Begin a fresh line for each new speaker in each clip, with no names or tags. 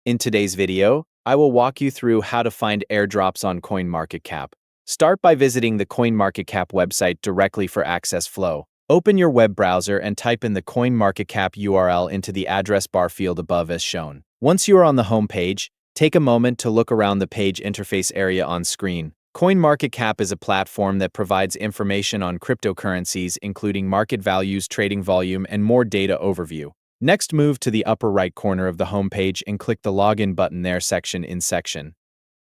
In today's video, I will walk you through how to find airdrops on CoinMarketCap. Start by visiting the CoinMarketCap website directly for access flow. Open your web browser and type in the CoinMarketCap URL into the address bar field above as shown. Once you are on the home page, take a moment to look around the page interface area on screen. CoinMarketCap is a platform that provides information on cryptocurrencies, including market values, trading volume, and more data overview. Next, move to the upper right corner of the homepage and click the Login button there section in section.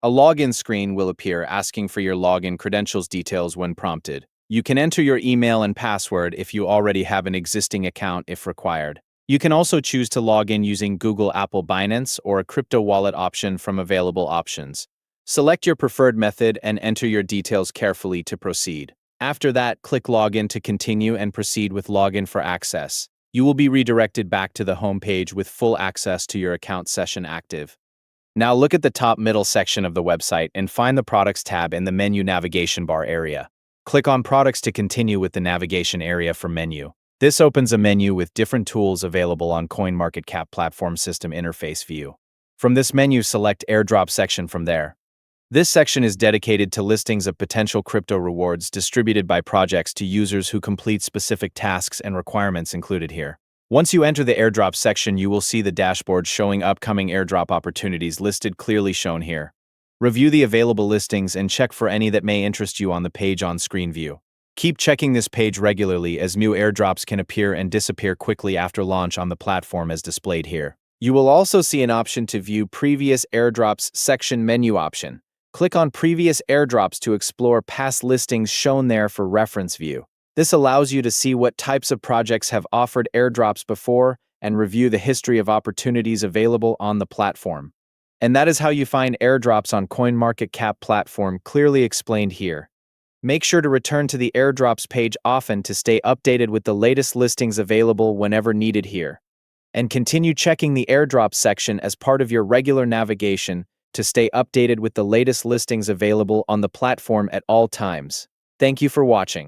A login screen will appear asking for your login credentials details when prompted. You can enter your email and password if you already have an existing account if required. You can also choose to log in using Google, Apple, Binance, or a crypto wallet option from available options. Select your preferred method and enter your details carefully to proceed. After that, click Login to continue and proceed with Login for access. You will be redirected back to the home page with full access to your account session active. Now look at the top middle section of the website and find the Products tab in the menu navigation bar area. Click on Products to continue with the navigation area for menu. This opens a menu with different tools available on CoinMarketCap platform system interface view. From this menu, select Airdrop section from there. This section is dedicated to listings of potential crypto rewards distributed by projects to users who complete specific tasks and requirements included here. Once you enter the airdrop section, you will see the dashboard showing upcoming airdrop opportunities listed clearly shown here. Review the available listings and check for any that may interest you on the page on screen view. Keep checking this page regularly as new airdrops can appear and disappear quickly after launch on the platform as displayed here. You will also see an option to view previous airdrops section menu option. Click on Previous Airdrops to explore past listings shown there for reference view. This allows you to see what types of projects have offered airdrops before and review the history of opportunities available on the platform. And that is how you find airdrops on CoinMarketCap platform clearly explained here. Make sure to return to the airdrops page often to stay updated with the latest listings available whenever needed here. And continue checking the airdrop section as part of your regular navigation to stay updated with the latest listings available on the platform at all times. Thank you for watching.